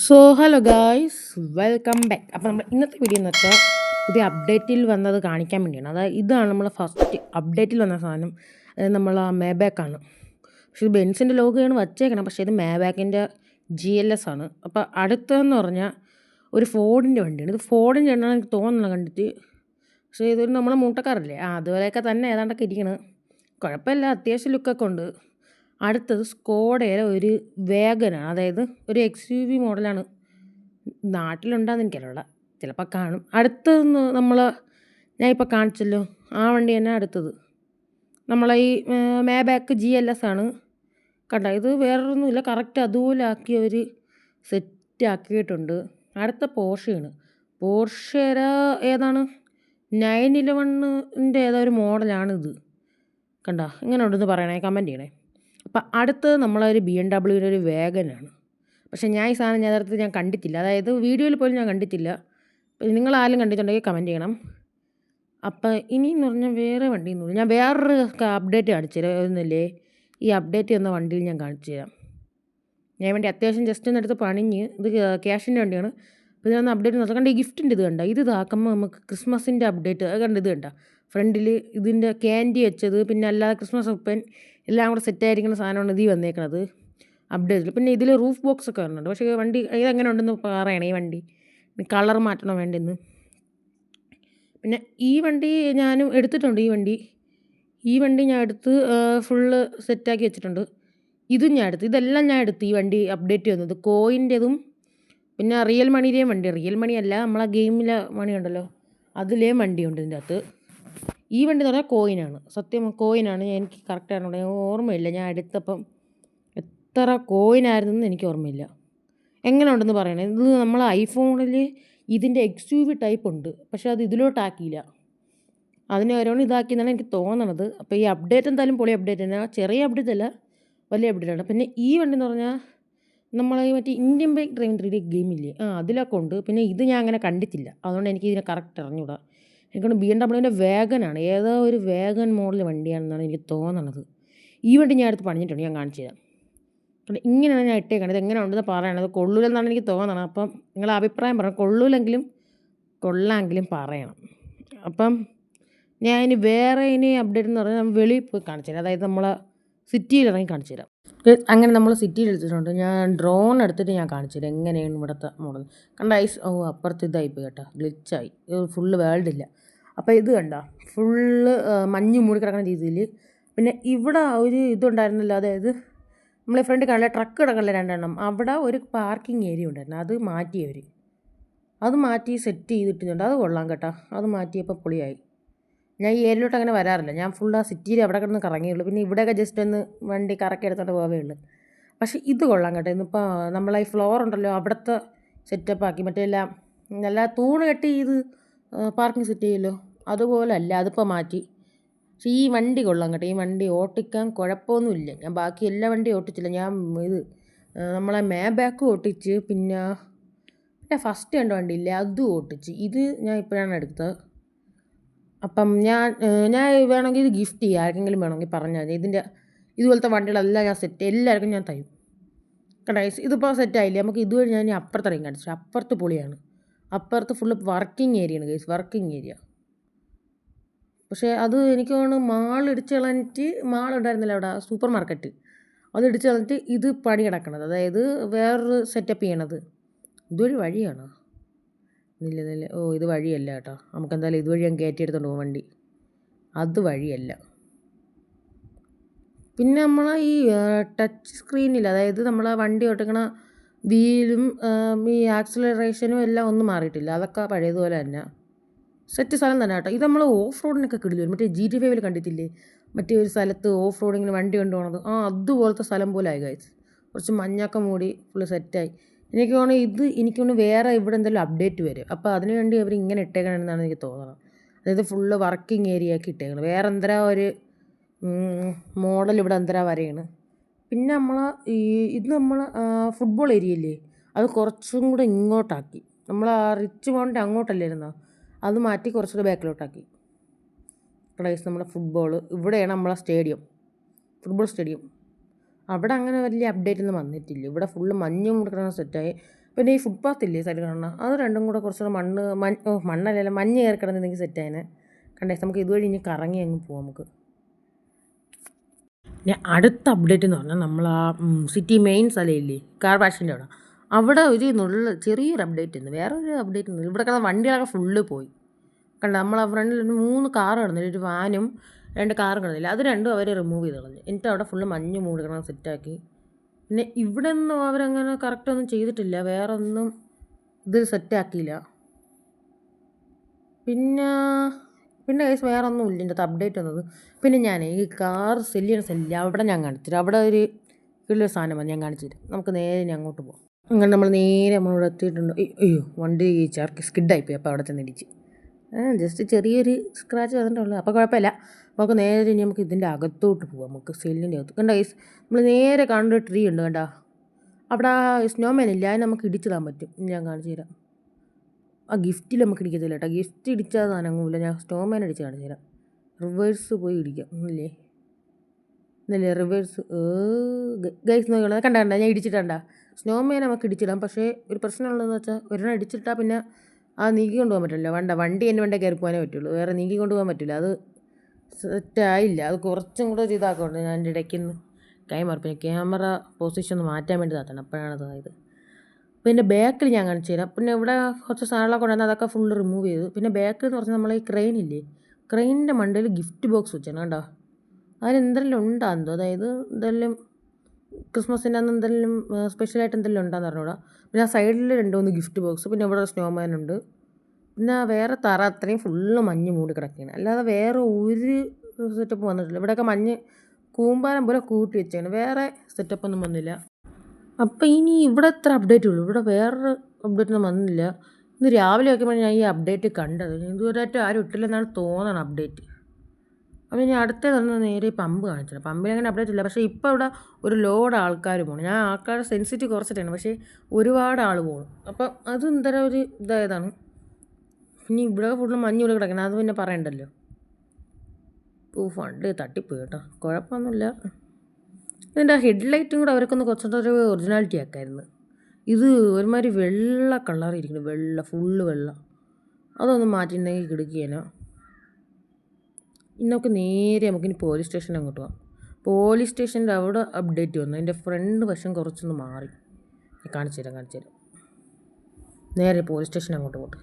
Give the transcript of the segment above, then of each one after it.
So hello guys, welcome back. അപ്പോൾ നമ്മൾ ഇന്നത്തെ വീഡിയോ എന്ന് വെച്ചാൽ പുതിയ അപ്ഡേറ്റിൽ വന്നത് കാണിക്കാൻ വേണ്ടിയാണ്. അതായത് ഇതാണ് നമ്മൾ ഫസ്റ്റ് അപ്ഡേറ്റിൽ വന്ന സാധനം. നമ്മൾ ആ മേബാക്കാണ്. പക്ഷേ ഇത് ബെൻസിൻ്റെ ലോഗോയാണ് വച്ചേക്കണം. പക്ഷേ ഇത് മേബാക്കിൻ്റെ GLS ആണ്. അപ്പോൾ അടുത്തതെന്ന് പറഞ്ഞാൽ ഒരു ഫോർഡിൻ്റെ വണ്ടിയാണ്. ഇത് ഫോർഡിൻ്റെ എണ്ണ എനിക്ക് തോന്നുന്നില്ല കണ്ടിട്ട്. പക്ഷേ ഇതൊരു നമ്മളെ മൂട്ടക്കാരല്ലേ, അതുപോലെയൊക്കെ തന്നെ ഏതാണ്ടൊക്കെ ഇരിക്കണം. കുഴപ്പമില്ല, അത്യാവശ്യം ലുക്കൊക്കെ ഉണ്ട്. അടുത്തത് സ്കോഡയുടെ ഒരു വേഗനാണ്, അതായത് ഒരു XUV മോഡലാണ്. നാട്ടിലുണ്ടാകുന്ന എനിക്കറിയില്ല, ചിലപ്പോൾ കാണും. അടുത്തതെന്ന് ഞാൻ ഇപ്പോൾ കാണിച്ചല്ലോ, ആ വണ്ടി തന്നെ അടുത്തത്. നമ്മളെ ഈ മേബാക്ക് GLS ആണ്. കണ്ട, ഇത് വേറൊന്നുമില്ല, കറക്റ്റ് അതുപോലെ ആക്കി അവർ സെറ്റ് ആക്കിയിട്ടുണ്ട്. അടുത്ത പോർഷയാണ്. പോർഷയുടെ ഏതാണ് 911ൻ്റെ ഏതോ ഒരു മോഡലാണിത്. കണ്ട, ഇങ്ങനെ ഉണ്ടെന്ന് പറയണേ, കമൻറ്റ് ചെയ്യണേ. അപ്പം അടുത്തത് നമ്മളൊരു BMW ഒരു വേഗനാണ്. പക്ഷേ ഞാൻ ഈ സാധനം യഥാർത്ഥത്തിൽ ഞാൻ കണ്ടിട്ടില്ല, അതായത് വീഡിയോയിൽ പോലും ഞാൻ കണ്ടിട്ടില്ല. നിങ്ങളാരും കണ്ടിട്ടുണ്ടെങ്കിൽ കമൻറ്റ് ചെയ്യണം. അപ്പം ഇനിയെന്ന് പറഞ്ഞാൽ വേറെ വണ്ടിയൊന്നുമില്ല. ഞാൻ വേറൊരു അപ്ഡേറ്റ് കാണിച്ചു തരാം. ഒന്നുമില്ലേ, ഈ അപ്ഡേറ്റ് വന്ന വണ്ടിയിൽ ഞാൻ കാണിച്ചു തരാം. ഞാൻ വേണ്ടി അത്യാവശ്യം ജസ്റ്റ് ഒന്ന് എടുത്ത് പണിഞ്ഞ്, ഇത് ക്യാഷിൻ്റെ വണ്ടിയാണ്. അപ്പോൾ ഇതിനൊന്ന് അപ്ഡേറ്റ് നോക്കാം. കണ്ട, ഈ ഗിഫ്റ്റിൻ്റെ ഇത് കണ്ട, ഇത് ഇതാക്കുമ്പോൾ നമുക്ക് ക്രിസ്മസിൻ്റെ അപ്ഡേറ്റ് കണ്ട, ഇത് കണ്ട ഫ്രണ്ടിൽ ഇതിൻ്റെ ക്യാൻഡി വെച്ചത്, പിന്നെ അല്ലാതെ ക്രിസ്മസ് ഒപ്പൻ എല്ലാം കൂടെ സെറ്റായിരിക്കുന്ന സാധനമാണ് ഇതിൽ വന്നേക്കണത് അപ്ഡേറ്റിൽ. പിന്നെ ഇതിൽ റൂഫ് ബോക്സ് ഒക്കെ വരുന്നുണ്ട്. പക്ഷേ വണ്ടി ഇതെങ്ങനെ ഉണ്ടെന്ന് പറയണേ, ഈ വണ്ടി കളർ മാറ്റണോ വേണ്ടെന്ന്. പിന്നെ ഈ വണ്ടി ഞാനും എടുത്തിട്ടുണ്ട്. ഈ വണ്ടി ഞാൻ എടുത്ത് ഫുള്ള് സെറ്റാക്കി വെച്ചിട്ടുണ്ട്. ഇതും ഞാൻ എടുത്ത്, ഇതെല്ലാം ഞാൻ എടുത്ത്. ഈ വണ്ടി അപ്ഡേറ്റ് ചെയ്യുന്നത് കോയിൻ്റെതും പിന്നെ റിയൽ മണിയുടെയും വണ്ടി. റിയൽ മണി അല്ല, നമ്മളെ ഗെയിമിലെ മണി ഉണ്ടല്ലോ, അതിലേയും വണ്ടിയുണ്ട് ഇതിൻ്റെ അകത്ത്. ഈ വണ്ടി എന്ന് പറഞ്ഞാൽ കോയിനാണ്, സത്യം കോയിനാണ്. എനിക്ക് കറക്റ്റാണ് ഓർമ്മയില്ല, ഞാൻ എടുത്തപ്പം എത്ര കോയിനായിരുന്നെന്ന് എനിക്ക് ഓർമ്മയില്ല. എങ്ങനെ ഉണ്ടെന്ന് പറയണേ. ഇത് നമ്മൾ ഐഫോണിൽ ഇതിൻ്റെ XUV ടൈപ്പ് ഉണ്ട്, പക്ഷേ അത് ഇതിലോട്ടാക്കിയില്ല. അതിന് ഓരോന്ന് ഇതാക്കിയെന്നാണ് എനിക്ക് തോന്നണത്. അപ്പോൾ ഈ അപ്ഡേറ്റ് എന്തായാലും പൊളി അപ്ഡേറ്റ് തന്നെ, ചെറിയ അപ്ഡേറ്റ് അല്ല, വലിയ അപ്ഡേറ്റാണ്. പിന്നെ ഈ വണ്ടി എന്ന് പറഞ്ഞാൽ നമ്മളെ മറ്റേ ഇന്ത്യൻ ബൈക്ക് ഡ്രൈവിംഗ് 3D ഗെയിമില്ലേ, അതിലൊക്കെ ഉണ്ട്. പിന്നെ ഇത് ഞാൻ അങ്ങനെ കണ്ടിട്ടില്ല, അതുകൊണ്ട് എനിക്ക് ഇതിനെ കറക്റ്റ് അറിഞ്ഞൂടാ. എനിക്കൊണ്ട് BMW വേഗനാണ്, ഏതോ ഒരു വേഗൻ മോഡൽ വണ്ടിയാണെന്നാണ് എനിക്ക് തോന്നണത്. ഈ വണ്ടി ഞാൻ എടുത്ത് പണിഞ്ഞിട്ടുണ്ട്, ഞാൻ കാണിച്ചു തരാം. പിന്നെ ഇങ്ങനെയാണ് ഞാൻ ഇട്ടേക്കണത്. ഇത് എങ്ങനെ ഉണ്ടെന്ന് പറയണത്. കൊള്ളൂലെന്നാണ് എനിക്ക് തോന്നണം. അപ്പം നിങ്ങളെ അഭിപ്രായം പറയണം. കൊള്ളൂലെങ്കിലും കൊള്ളാമെങ്കിലും പറയണം. അപ്പം ഞാൻ ഇനി അപ്ഡേറ്റ് എന്ന് പറഞ്ഞാൽ വെളിയിൽ പോയി കാണിച്ചു തരാം, അതായത് നമ്മളെ സിറ്റിയിൽ ഇറങ്ങി കാണിച്ചു തരാം. അങ്ങനെ നമ്മൾ സിറ്റിയിൽ എടുത്തിട്ടുണ്ട്. ഞാൻ ഡ്രോൺ എടുത്തിട്ട് ഞാൻ കാണിച്ചു തരാം എങ്ങനെയാണ് ഇവിടുത്തെ മോഡൽ. കണ്ട ഐസ്, അപ്പുറത്ത് ഇതായിപ്പോയി കേട്ടോ, ഗ്ലിച്ചായി, ഫുള്ള് വേൾഡില്ല. അപ്പോൾ ഇത് കണ്ട, ഫുള്ള് മഞ്ഞ് മൂടി കിടക്കുന്ന രീതിയിൽ. പിന്നെ ഇവിടെ ഒരു ഇതുണ്ടായിരുന്നല്ലോ, അതായത് നമ്മളെ ഫ്രണ്ട് കാണില്ല, ട്രക്ക് കിടക്കണില്ല രണ്ടെണ്ണം, അവിടെ ഒരു പാർക്കിംഗ് ഏരിയ ഉണ്ടായിരുന്നു. അത് മാറ്റി സെറ്റ് ചെയ്തിട്ടുണ്ട്. അത് കൊള്ളാം കേട്ടോ, അത് മാറ്റിയപ്പോൾ പൊളിയായി. ഞാൻ ഈ ഏരിയയിലോട്ട് അങ്ങനെ വരാറില്ല, ഞാൻ ഫുൾ ആ സിറ്റിയിൽ അവിടെ കിടന്ന് കറങ്ങിയുള്ളൂ. പിന്നെ ഇവിടെയൊക്കെ ജസ്റ്റ് ഒന്ന് വണ്ടി കറക്കി എടുത്തോണ്ട് പോവേ ഉള്ളൂ. പക്ഷേ ഇത് കൊള്ളാം കേട്ടോ. ഇന്നിപ്പോൾ നമ്മളെ ഈ ഫ്ലോർ ഉണ്ടല്ലോ, അവിടുത്തെ സെറ്റപ്പാക്കി, മറ്റേ എല്ലാം നല്ല തൂണ് കെട്ടി ഇത് പാർക്കിംഗ് സെറ്റ് ചെയ്യുമല്ലോ, അതുപോലെ അല്ല, അതിപ്പോൾ മാറ്റി. പക്ഷേ ഈ വണ്ടി കൊള്ളാം കേട്ടോ. ഈ വണ്ടി ഓട്ടിക്കാൻ കുഴപ്പമൊന്നുമില്ല. ഞാൻ ബാക്കി എല്ലാ വണ്ടിയും ഓട്ടിച്ചില്ല. ഞാൻ ഇത് നമ്മളെ മേബാക്ക് ഓട്ടിച്ച്, പിന്നെ ഫസ്റ്റ് കണ്ട വണ്ടിയില്ലേ, അതും ഓട്ടിച്ച്. ഇത് ഞാൻ ഇപ്പോഴാണ് എടുത്തത്. അപ്പം ഞാൻ വേണമെങ്കിൽ ഇത് ഗിഫ്റ്റ് ചെയ്യാം, ആർക്കെങ്കിലും വേണമെങ്കിൽ പറഞ്ഞാൽ മതി. ഇതുപോലത്തെ വണ്ടികളെല്ലാം ഞാൻ എല്ലാവർക്കും ഞാൻ തരും കേട്ടോ. ഇതിപ്പോൾ സെറ്റായില്ലേ, നമുക്ക് ഇതുവഴി ഞാൻ അപ്പുറത്തിറങ്ങി കാണിച്ചു. അപ്പുറത്ത് പൊളിയാണ്, അപ്പുറത്ത് ഫുള്ള് വർക്കിംഗ് ഏരിയയാണ് ഗൈസ്, വർക്കിംഗ് ഏരിയ. പക്ഷേ അത് എനിക്ക് തോന്നുന്നു മാൾ ഇടിച്ച് കളഞ്ഞിട്ട്, മാളുണ്ടായിരുന്നില്ല അവിടെ, സൂപ്പർ മാർക്കറ്റ്, അത് ഇടിച്ച് കളഞ്ഞിട്ട് ഇത് പണി കിടക്കണത്, അതായത് വേറൊരു സെറ്റപ്പ് ചെയ്യണത്. ഇതൊരു വഴിയാണോ? ഇല്ല, ഇത് വഴിയല്ല കേട്ടോ. നമുക്കെന്തായാലും ഇതുവഴി ഞാൻ കയറ്റിയെടുത്തോണ്ട് പോകും വണ്ടി, അത് വഴിയല്ല. പിന്നെ നമ്മളെ ഈ ടച്ച് സ്ക്രീനിൽ, അതായത് നമ്മളെ വണ്ടി ഓട്ടിക്കണ വീലും ഈ ആക്സിലറേഷനും എല്ലാം ഒന്നും മാറിയിട്ടില്ല, അതൊക്കെ പഴയതുപോലെ തന്നെ സെറ്റ് സ്ഥലം തന്നെ കേട്ടോ. ഇത് നമ്മൾ ഓഫ് റോഡിനൊക്കെ കിടിൽ വരും. മറ്റേ GTA 5 കണ്ടിട്ടില്ലേ, മറ്റേ ഒരു സ്ഥലത്ത് ഓഫ് റോഡിങ്ങിന് വണ്ടി കൊണ്ടുപോകണത്, അതുപോലത്തെ സ്ഥലം പോലെ ആയി ഗൈസ്. കുറച്ച് മഞ്ഞൊക്കെ മൂടി ഫുള്ള് സെറ്റായി. എനിക്ക് തോന്നുന്നു വേറെ ഇവിടെ എന്തെങ്കിലും അപ്ഡേറ്റ് വരും, അപ്പോൾ അതിനു വേണ്ടി അവർ ഇങ്ങനെ ഇട്ടേക്കണമെന്നാണ് എനിക്ക് തോന്നുന്നത്. അതായത് ഫുള്ള് വർക്കിംഗ് ഏരിയ ആക്കി ഇട്ടേക്കണം. വേറെ എന്തരാ ഒരു മോഡൽ ഇവിടെ എന്തരാ വരെയാണ്. പിന്നെ ഇത് ഫുട്ബോൾ ഏരിയ ഇല്ലേ, അത് കുറച്ചും കൂടെ ഇങ്ങോട്ടാക്കി. നമ്മൾ ആ റിച്ച് മൗണ്ട് അങ്ങോട്ടല്ലായിരുന്നോ, അത് മാറ്റി കുറച്ചുകൂടെ ബാക്കിലോട്ടാക്കി. പ്ലേസ് നമ്മുടെ ഇവിടെയാണ് നമ്മളെ ഫുട്ബോൾ സ്റ്റേഡിയം. അവിടെ അങ്ങനെ വലിയ അപ്ഡേറ്റ് ഒന്നും വന്നിട്ടില്ല. ഇവിടെ ഫുള്ള് മഞ്ഞ് മുടക്കുന്ന സെറ്റായി. പിന്നെ ഈ ഫുട്പാത്ത് ഇല്ലേ സൈഡിൽ കാണണം, അത് രണ്ടും കൂടെ കുറച്ചുകൂടെ മണ്ണല്ലല്ലോ മഞ്ഞ് കയറി കിടന്നെങ്കിൽ സെറ്റായതിനെ. കണ്ടേ, നമുക്ക് ഇതുവഴി ഇനി കറങ്ങി അങ്ങ് പോവാം നമുക്ക്. ഇനി അടുത്ത അപ്ഡേറ്റ് എന്ന് പറഞ്ഞാൽ നമ്മൾ ആ സിറ്റി മെയിൻ സ്ഥലമില്ലേ കാർ വാഷിൻ്റെ അവിടെ ഒരു ചെറിയൊരു അപ്ഡേറ്റ് ഉണ്ട്. വേറെ ഒരു അപ്ഡേറ്റ് ഒന്നും ഇവിടെ കിടന്ന വണ്ടികളൊക്കെ ഫുള്ള് പോയി. കണ്ട, നമ്മൾ ആ ഫ്രണ്ടിൽ 3 കാർ കിടന്നില്ല, ഒരു വാനും 2 കാറും കിടന്നില്ല, അത് രണ്ടും അവർ റിമൂവ് ചെയ്ത് കളഞ്ഞു. എന്നിട്ട് അവിടെ ഫുള്ള് മഞ്ഞ് മൂടി കിടന്ന് സെറ്റാക്കി. പിന്നെ ഇവിടെ ഒന്നും അവരങ്ങനെ കറക്റ്റൊന്നും ചെയ്തിട്ടില്ല, വേറെ ഒന്നും ഇത് സെറ്റാക്കിയില്ല. പിന്നെ കേസ് വേറെ ഒന്നും ഇല്ല ഇതിൻ്റെ അകത്ത് അപ്ഡേറ്റ് വന്നത്. പിന്നെ ഞാൻ ഈ കാർ സെല്ലില്ല അവിടെ ഞാൻ കാണിച്ചിട്ട്, അവിടെ ഒരു വലിയ സാധനം ഞാൻ കാണിച്ചിട്ട് നമുക്ക് നേരെ ഇനി അങ്ങോട്ട് പോകാം. അങ്ങനെ നമ്മൾ നേരെ നമ്മളിവിടെ എത്തിയിട്ടുണ്ട്. അയ്യോ, വണ്ടി സ്കിഡായിപ്പോയി. അപ്പോൾ അവിടെ ചെന്നിടിച്ച് ജസ്റ്റ് ചെറിയൊരു സ്ക്രാച്ച് വന്നിട്ടുള്ളൂ, അപ്പോൾ കുഴപ്പമില്ല. അപ്പോൾ നമുക്ക് നേരെ ഇനി നമുക്ക് ഇതിൻ്റെ അകത്തോട്ട് പോകാം. നമുക്ക് സെല്ലിൻ്റെ അകത്ത് കണ്ട ഗൈസ്, നമ്മൾ നേരെ കാണേണ്ട ട്രീ ഉണ്ട് കണ്ട, അവിടെ സ്നോമാൻ ഇല്ല, അതിന് നമുക്ക് ഇടിച്ചിടാൻ പറ്റും. ഞാൻ കാണിച്ചു തരാം. ആ ഗിഫ്റ്റിൽ നമുക്ക് ഇടിക്കത്തില്ല കേട്ടോ, ഗിഫ്റ്റ് ഇടിച്ചാൽ അനങ്ങൂല. ഞാൻ സ്നോമാൻ അടിച്ച് കാണിച്ചു തരാം. റിവേഴ്സ് പോയി ഇടിക്കാം ഇന്നല്ലേ റിവേഴ്സ്. ഗൈസ് നോക്കണം, കണ്ട ഞാൻ ഇടിച്ചിട്ടണ്ട. സ്നോമാൻ നമുക്ക് ഇടിച്ചിടാം, പക്ഷേ ഒരു പ്രശ്നമുള്ളതെന്ന് വെച്ചാൽ ഒരെണ്ണം ഇടിച്ചിട്ടാൽ പിന്നെ അത് നീക്കി കൊണ്ടുപോകാൻ പറ്റില്ല. വണ്ടി എൻ്റെ വണ്ടി കയറി പോകാനേ പറ്റുള്ളൂ, വേറെ നീക്കി കൊണ്ടുപോകാൻ പറ്റില്ല. അത് സെറ്റായില്ല, അത് കുറച്ചും കൂടെ ഇതാക്കുന്നുണ്ട്. ഞാൻ എൻ്റെ ഇടയ്ക്ക് നിന്ന് കൈ മറപ്പില്ല, ക്യാമറ പൊസിഷൻ ഒന്ന് മാറ്റാൻ വേണ്ടി താത്തണം, അപ്പോഴാണ് അതായത്. പിന്നെ ബാക്കിൽ ഞാൻ കാണിച്ചു തരാം. പിന്നെ ഇവിടെ കുറച്ച് സാധനങ്ങളൊക്കെ ഉണ്ടായിരുന്നു, അതൊക്കെ ഫുള്ള് റിമൂവ് ചെയ്തു. പിന്നെ ബാക്കിൽ എന്ന് പറഞ്ഞാൽ നമ്മളെ ഈ ക്രെയിനില്ലേ, ക്രെയിനിൻ്റെ മണ്ടയിൽ ഗിഫ്റ്റ് ബോക്സ് വെച്ചാണ് കണ്ടോ. അതിലെന്തെല്ലാം ഉണ്ടാകുന്നതോ, അതായത് എന്തെല്ലാം ക്രിസ്മസിൻ്റെ അന്ന് എന്തെല്ലാം സ്പെഷ്യലായിട്ട് എന്തെല്ലാം ഉണ്ടാകുന്ന പറഞ്ഞൂടാ. പിന്നെ ആ സൈഡിൽ 2-3 ഗിഫ്റ്റ് ബോക്സ്, പിന്നെ ഇവിടെ സ്നോമാൻ ഉണ്ട്. പിന്നെ വേറെ തറ അത്രയും ഫുള്ള് മഞ്ഞ് മൂടി കിടക്കുകയാണ്, അല്ലാതെ വേറെ ഒരു സെറ്റപ്പ് വന്നിട്ടില്ല. ഇവിടെയൊക്കെ മഞ്ഞ് കൂമ്പാരം പോലെ കൂട്ടി വെച്ചാണ്, വേറെ സെറ്റപ്പൊന്നും വന്നില്ല. അപ്പോൾ ഇനി ഇവിടെ എത്ര അപ്ഡേറ്റ് ഉള്ളൂ, ഇവിടെ വേറൊരു അപ്ഡേറ്റൊന്നും വന്നില്ല. ഇന്ന് രാവിലെ നോക്കുമ്പോൾ ഞാൻ ഈ അപ്ഡേറ്റ് കണ്ടത്, ഇതുവരെയായിട്ട് ആരും ഇട്ടില്ലെന്നാണ് തോന്നണം അപ്ഡേറ്റ്. അപ്പോൾ ഞാൻ അടുത്ത തന്നെ നേരെ പമ്പ് കാണിച്ചത്. പമ്പിൽ അങ്ങനെ അപ്ഡേറ്റ് ഇല്ല, പക്ഷേ ഇപ്പോൾ ഇവിടെ ഒരു ലോഡ് ആൾക്കാർ പോകണം. ഞാൻ ആൾക്കാരുടെ സെൻസിറ്റീവ് കുറച്ചിട്ടാണ്, പക്ഷേ ഒരുപാട് ആൾ പോകണം. അപ്പം അത് എന്തര ഒരു ഇതായതാണ്. പിന്നെ ഇവിടെ ഫുള്ള് മഞ്ഞ് ഇവിടെ കിടക്കണം, അത് പിന്നെ പറയണ്ടല്ലോ. ഫണ്ട് തട്ടിപ്പോയി കേട്ടോ, കുഴപ്പമൊന്നുമില്ല. ഇതിൻ്റെ ഹെഡ്ലൈറ്റും കൂടെ അവർക്കൊന്ന് കുറച്ചുകൂടെ ഒരു ഒറിജിനാലിറ്റി ആക്കായിരുന്നു. ഇത് ഒരുമാതിരി വെള്ള കളറിരിക്കുന്നു, ഫുള്ള് വെള്ള. അതൊന്ന് മാറ്റിയിട്ടുണ്ടെങ്കിൽ കിടക്കുകയാണ്. ഇന്നൊക്കെ നേരെ നമുക്കിനി പോലീസ് സ്റ്റേഷനിൽ അങ്ങോട്ട് പോകാം. പോലീസ് സ്റ്റേഷൻ്റെ അവിടെ അപ്ഡേറ്റ് വന്നു, അതിൻ്റെ ഫ്രണ്ട് വശം കുറച്ചൊന്ന് മാറി. കാണിച്ചു തരാം. നേരെ പോലീസ് സ്റ്റേഷൻ അങ്ങോട്ട് പോട്ടെ.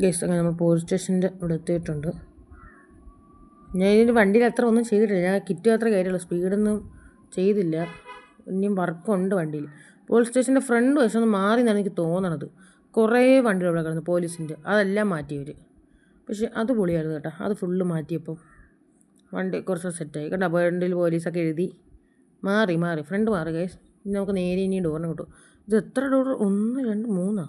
ഗൈസ്, അങ്ങനെ നമ്മൾ പോലീസ് സ്റ്റേഷൻ്റെ ഇവിടെ എത്തിയിട്ടുണ്ട്. ഞാൻ ഇതിൻ്റെ വണ്ടിയിൽ അത്ര ഒന്നും ചെയ്തിട്ടില്ല, ഞാൻ കിറ്റ് അത്ര കാര്യമുള്ളൂ, സ്പീഡൊന്നും ചെയ്തില്ല. ഇനിയും വർക്കുണ്ട് വണ്ടിയിൽ. പോലീസ് സ്റ്റേഷൻ്റെ ഫ്രണ്ട് വശം ഒന്ന് മാറി എന്നാണ് എനിക്ക് തോന്നണത്. കുറേ വണ്ടികൾ ഇവിടെ കിടന്നു പോലീസിൻ്റെ, അതെല്ലാം മാറ്റിയവർ. പക്ഷേ അത് പൊളിയായിരുന്നു കേട്ടോ, അത് ഫുള്ള് മാറ്റിയപ്പോൾ വണ്ടി കുറച്ച് സെറ്റായി കേട്ടോ. വണ്ടിയിൽ പോലീസൊക്കെ എഴുതി മാറി ഫ്രണ്ട് മാറി ഗൈസ്. ഇനി നമുക്ക് നേരെ ഇനി ഡോറിന് കിട്ടും. ഇത് എത്ര ഡോർ, 1 2 3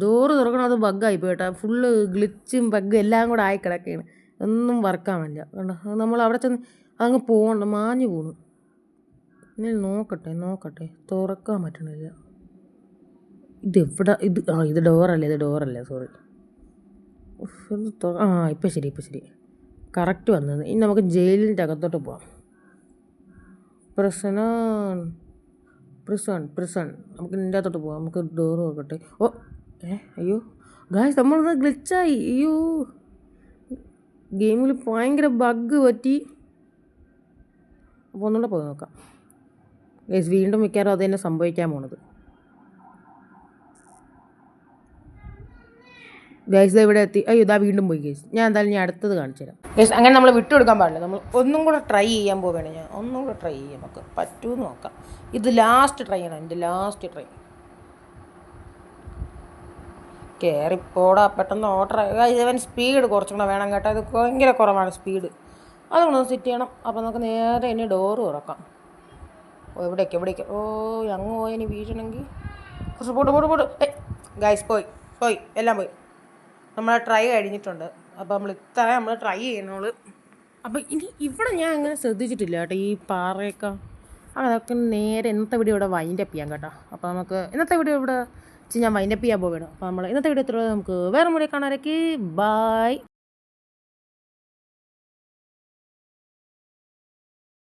ഡോറ് തുറക്കണം. അത് ബഗ്ഗായിപ്പോയി കേട്ടോ, ഫുള്ള് ഗ്ലിച്ചും ബഗ്ഗും എല്ലാം കൂടെ ആയി കിടക്കുകയാണ്, ഒന്നും വർക്കാൻ പറ്റില്ല കണ്ടോ. നമ്മൾ അവിടെ ചെന്ന് അങ്ങ് പോകണ്ട, മാഞ്ഞു പോണു. ഇനി നോക്കട്ടെ, തുറക്കാൻ പറ്റണില്ല. ഇതെവിടെ ഇത് ഡോറല്ലേ സോറി. ഇപ്പം ശരി കറക്റ്റ് വന്നത്. ഇനി നമുക്ക് ജയിലിൻ്റെ അകത്തോട്ട് പോവാം. പ്രിസൺ നമുക്ക് ഇതിൻ്റെ അകത്തോട്ട് പോവാം. നമുക്ക് ഡോറ് നോക്കട്ടെ. അയ്യോ ഗായ്സ്, നമ്മളൊന്ന് ഗ്ലിച്ചായി. അയ്യോ, ഗെയിമിൽ ഭയങ്കര ബഗ് പറ്റി. അപ്പോൾ ഒന്നുകൂടെ പോയി നോക്കാം ഗൈസ്. വീണ്ടും മിക്കവാറും അത് തന്നെ സംഭവിക്കാൻ പോണത്. ഗൈസ് ഇവിടെ എത്തി. അയ്യോ, ഇതാ വീണ്ടും പോയി ഗൈസ്. ഞാൻ എന്തായാലും അടുത്തത് കാണിച്ചു തരാം ഗൈസ്. അങ്ങനെ നമ്മൾ വിട്ടുകൊടുക്കാൻ പാടില്ല, നമ്മൾ ഒന്നും കൂടെ ട്രൈ ചെയ്യാൻ പോവുകയാണ്. ഞാൻ ഒന്നും കൂടെ ട്രൈ ചെയ്യാം, നമുക്ക് പറ്റുമെന്ന് നോക്കാം. ഇത് ലാസ്റ്റ് ട്രൈ ആണ്, എൻ്റെ ലാസ്റ്റ് ട്രൈ. കയറിപ്പോടാ പെട്ടെന്ന് ഓർഡർ. ഇവൻ സ്പീഡ് കുറച്ചും കൂടെ വേണം കേട്ടോ, ഇത് ഭയങ്കര കുറവാണ് സ്പീഡ്. അതുകൊണ്ടൊന്ന് സെറ്റ് ചെയ്യണം. അപ്പോൾ നമുക്ക് നേരെ ഇനി ഡോറ് തുറക്കാം. എവിടേക്ക് അങ്ങ് പോയി ഇനി വീഴണമെങ്കിൽ കുറച്ച് പോട്ട്. ഗൈസ് പോയി എല്ലാം പോയി. നമ്മൾ ട്രൈ കഴിഞ്ഞിട്ടുണ്ട്. അപ്പോൾ നമ്മൾ ട്രൈ ചെയ്യണോളൂ. അപ്പോൾ ഇനി ഇവിടെ ഞാൻ അങ്ങനെ ശ്രദ്ധിച്ചിട്ടില്ല കേട്ടോ, ഈ പാറയൊക്കെ അതൊക്കെ നേരെ ഇന്നത്തെ വീഡിയോ ഇവിടെ വൈൻഡപ്പ് ചെയ്യാം കേട്ടോ. അപ്പോൾ നമുക്ക് ഇന്നത്തെ വീഡിയോ ഇവിടെ ഞാൻ വൈൻഡപ്പ് ചെയ്യാൻ പോവുകയാണ്. അപ്പോൾ നമ്മൾ ഇന്നത്തെ വീഡിയോ എത്ര നമുക്ക് വേറെ മുറി കാണാനൊക്കെ ബൈ.